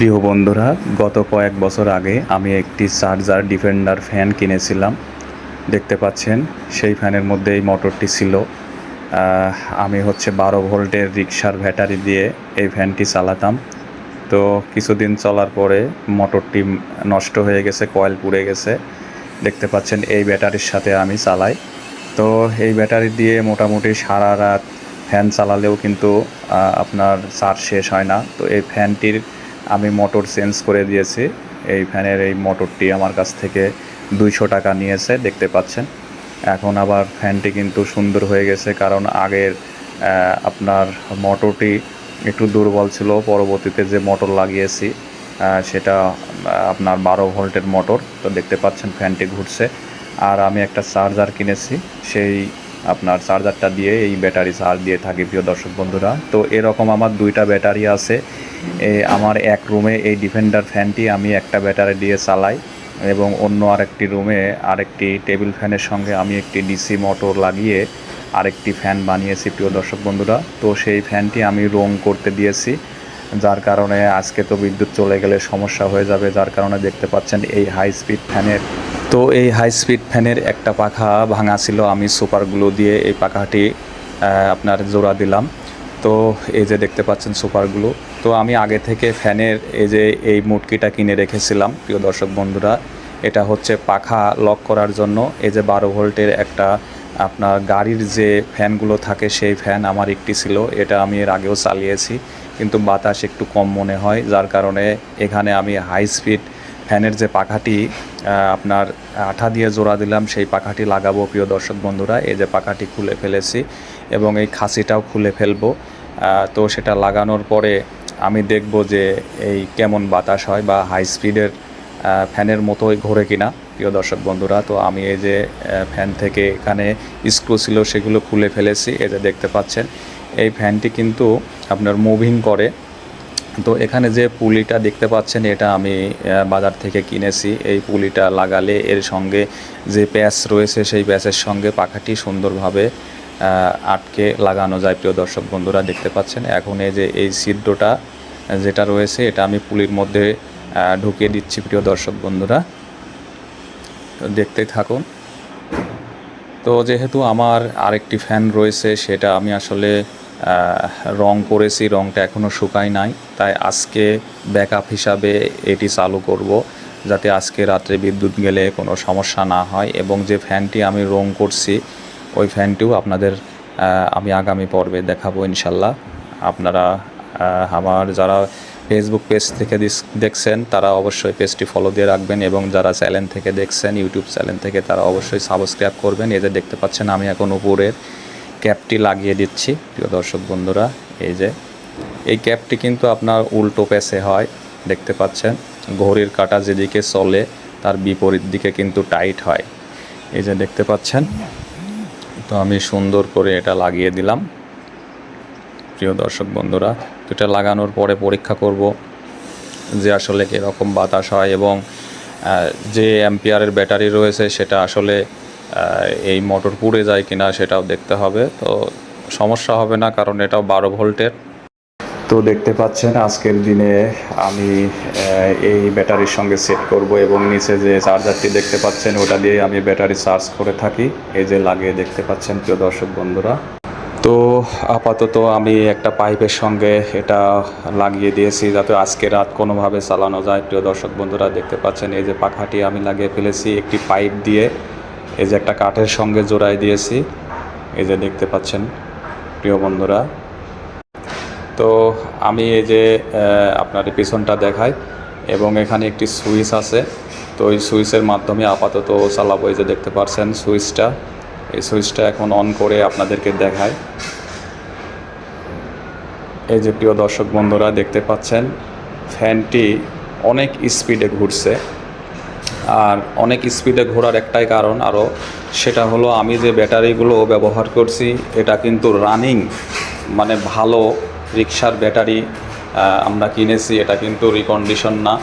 প্রিয় বন্ধুরা, গত কয়েক বছর আগে আমি একটি চার্জার ডিফেন্ডার ফ্যান কিনেছিলাম। দেখতে পাচ্ছেন সেই ফ্যানের মধ্যে এই মোটরটি ছিল। আমি 12 ভোল্টের রিক্সার ব্যাটারি দিয়ে এই ফ্যানটি চালাতাম। তো কিছুদিন চলার পরে মোটরটি নষ্ট হয়ে গেছে, কয়েল পুড়ে গেছে। দেখতে পাচ্ছেন এই ব্যাটারির সাথে আমি চালাই। তো এই ব্যাটারি দিয়ে মোটামুটি সারা রাত ফ্যান চালালেও কিন্তু আপনার চার্জ শেষ হয় না। তো এই ফ্যানটির আমি মোটর চেঞ্জ করে দিয়েছি। এই ফ্যানের এই মোটরটি আমার কাছ থেকে 200 টাকা নিয়েছে, দেখতে পাচ্ছেন। এখন আবার ফ্যানটি কিন্তু সুন্দর হয়ে গেছে, কারণ আগের আপনার মোটরটি একটু দুর্বল ছিল। পরবর্তীতে যে মোটর লাগিয়েছি সেটা আপনার 12 ভোল্টের মোটর। তো দেখতে পাচ্ছেন ফ্যানটি ঘুরছে। আর আমি একটা চার্জার কিনেছি, সেই আপনার চার্জারটা দিয়ে এই ব্যাটারি চার্জ দিয়ে থাকি প্রিয় দর্শক বন্ধুরা। তো এরকম আমার 2টা ব্যাটারি আছে। আমার এক রুমে এই ডিফেন্ডার ফ্যানটি আমি একটা ব্যাটারি দিয়ে চালাই, এবং অন্য আরেকটি রুমে আরেকটি টেবিল ফ্যানের সঙ্গে আমি একটি ডিসি মোটর লাগিয়ে আরেকটি ফ্যান বানিয়েছি প্রিয় দর্শক বন্ধুরা। তো সেই ফ্যানটি আমি রং করতে দিয়েছি, যার কারণে আজকে তো বিদ্যুৎ চলে গেলে সমস্যা হয়ে যাবে। যার কারণে দেখতে পাচ্ছেন এই হাই স্পিড ফ্যানের এই হাই স্পিড ফ্যানের একটা পাখা ভাঙা ছিল। আমি সুপার গ্লু দিয়ে এই পাখাটি আপনার জোড়া দিলাম। তো এই যে দেখতে পাচ্ছেন সুপার গ্লু। তো আমি আগে থেকে ফ্যানের এই মুটকিটা কিনে রেখেছিলাম প্রিয় দর্শক বন্ধুরা। এটা হচ্ছে পাখা লক করার জন্য। এই যে 12 ভোল্টের একটা আপনার গাড়ির যে ফ্যানগুলো থাকে সেই ফ্যান আমার একটি ছিল। এটা আমি এর আগেও চালিয়েছি, কিন্তু বাতাস একটু কম মনে হয়, যার কারণে এখানে আমি হাই স্পিড ফ্যানের যে পাখাটি আপনার আঠা দিয়ে জোড়া দিলাম সেই পাখাটি লাগাবো প্রিয় দর্শক বন্ধুরা। এই যে পাখাটি খুলে ফেলেছি এবং এই খাসিটাও খুলে ফেলবো। তো সেটা লাগানোর পরে আমি দেখব যে এই কেমন বাতাস হয়, বা হাই স্পিডের ফ্যানের মতোই ঘোরে কিনা প্রিয় দর্শক বন্ধুরা। তো আমি এই যে ফ্যান থেকে এখানে স্ক্রু ছিল সেগুলো খুলে ফেলেছি। এই যে দেখতে পাচ্ছেন এই ফ্যানটি কিন্তু আপনার মুভিং করে। তো এখানে যে পুলিটা দেখতে পাচ্ছেন এটা আমি বাজার থেকে কিনেছি। এই পুলিটা লাগালে এর সঙ্গে যে প্যাচ রয়েছে সেই প্যাচের সঙ্গে পাখাটি সুন্দরভাবে আটকে লাগানো যায় প্রিয় দর্শক বন্ধুরা। দেখতে পাচ্ছেন এখন এই যে এই ছিদ্রটা যেটা রয়েছে এটা আমি পুলির মধ্যে ঢুকিয়ে দিচ্ছি প্রিয় দর্শক বন্ধুরা। দেখতে থাকুন। তো যেহেতু আমার আরেকটি ফ্যান রয়েছে সেটা আমি আসলে রং করেছি, রংটা এখনও শুকায় নাই, তাই আজকে ব্যাকআপ হিসাবে এটি চালু করব, যাতে আজকে রাত্রে বিদ্যুৎ গেলে কোনো সমস্যা না হয়। এবং যে ফ্যানটি আমি রং করছি ওই ফ্যানটিও আপনাদের আমি আগামী পর্বে দেখাবো ইনশাল্লাহ। আপনারা আমার যারা ফেসবুক পেজ থেকে দেখছেন তারা অবশ্যই পেজটি ফলো দিয়ে রাখবেন, এবং যারা চ্যানেল থেকে দেখছেন ইউটিউব চ্যানেল থেকে তারা অবশ্যই সাবস্ক্রাইব করবেন। এই যে দেখতে পাচ্ছেন আমি এখন উপরের ক্যাপটি লাগিয়ে দিচ্ছি প্রিয় দর্শক বন্ধুরা। এই যে এই ক্যাপটি কিন্তু আপনার উল্টো পেছে হয়, দেখতে পাচ্ছেন ঘড়ির কাঁটা যেদিকে চলে তার বিপরীত দিকে কিন্তু টাইট হয়। এই যে দেখতে পাচ্ছেন। তো আমি সুন্দর করে এটা লাগিয়ে দিলাম প্রিয় দর্শক বন্ধুরা। তো এটা লাগানোর পরে পরীক্ষা করব যে আসলে কীরকম বাতাস হয়, এবং যে অ্যাম্পিয়ারের ব্যাটারি রয়েছে সেটা আসলে এই মোটর পুড়ে যায় কিনা সেটাও দেখতে হবে। তো সমস্যা হবে না, কারণ এটাও 12 ভোল্টের। তো দেখতে পাচ্ছেন আজকের দিনে আমি এই ব্যাটারির সঙ্গে সেট করব, এবং নিচে যে চার্জারটি দেখতে পাচ্ছেন ওটা দিয়ে আমি ব্যাটারি চার্জ করে থাকি। এই যে লাগিয়ে দেখতে পাচ্ছেন প্রিয় দর্শক বন্ধুরা। তো আপাতত আমি একটা পাইপের সঙ্গে এটা লাগিয়ে দিয়েছি, যাতে আজকে রাত কোনোভাবে চালানো যায় প্রিয় দর্শক বন্ধুরা। দেখতে পাচ্ছেন এই যে পাখাটি আমি লাগিয়ে ফেলেছি একটি পাইপ দিয়ে। এই যে একটা কাঠের সঙ্গে জোড়াই দিয়েছি, এই যে দেখতে পাচ্ছেন প্রিয় বন্ধুরা। তো আমি এই যে আপনার পিছনটা দেখাই, এবং এখানে একটি সুইচ আছে। তো এই সুইচের মাধ্যমে আপাতত চালাবো। এই যে দেখতে পাচ্ছেন সুইচটা, এই সুইচটা এখন অন করে আপনাদেরকে দেখায়। এই যে প্রিয় দর্শক বন্ধুরা দেখতে পাচ্ছেন ফ্যানটি অনেক স্পিডে ঘুরছে। আর অনেক স্পিডে ঘোরার একটাই কারণ আরও, সেটা হলো আমি যে ব্যাটারিগুলো ব্যবহার করছি এটা কিন্তু রানিং, মানে ভালো রিক্সার ব্যাটারি আমরা কিনেছি, এটা কিন্তু রিকন্ডিশন না।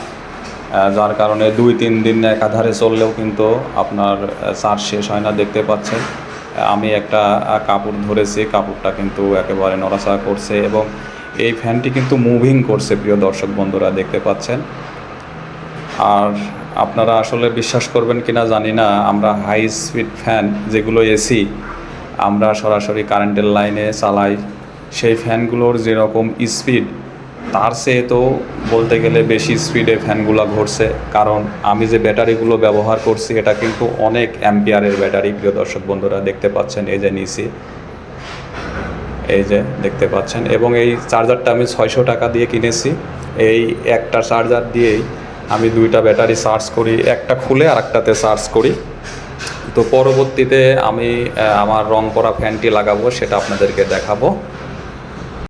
যার কারণে 2-3 দিন একাধারে চললেও কিন্তু আপনার চার্জ শেষ হয় না। দেখতে পাচ্ছেন আমি একটা কাপড় ধরেছি, কাপড়টা কিন্তু একেবারে নড়াচড়া করছে, এবং এই ফ্যানটি কিন্তু মুভিং করছে প্রিয় দর্শক বন্ধুরা, দেখতে পাচ্ছেন। আর আপনারা আসলে বিশ্বাস করবেন কিনা জানি না, আমরা হাই স্পিড ফ্যান যেগুলো এসি আমরা সরাসরি কারেন্টের লাইনে চালাই, সেই ফ্যানগুলোর যেরকম স্পিড তার চেয়ে তো বলতে গেলে বেশি স্পিডে ফ্যানগুলো ঘুরছে। কারণ আমি যে ব্যাটারিগুলো ব্যবহার করছি এটা কিন্তু অনেক অ্যাম্পিয়ারের ব্যাটারি প্রিয় দর্শক বন্ধুরা, দেখতে পাচ্ছেন। এই যে নিচে এই যে দেখতে পাচ্ছেন, এবং এই চার্জারটা আমি 600 টাকা দিয়ে কিনেছি। এই একটা চার্জার দিয়েই আমি দুইটা ব্যাটারি চার্জ করি, একটা খুলে আর একটাতে চার্জ করি। তো পরবর্তীতে আমি আমার রং করা ফ্যানটি লাগাবো, সেটা আপনাদেরকে দেখাবো।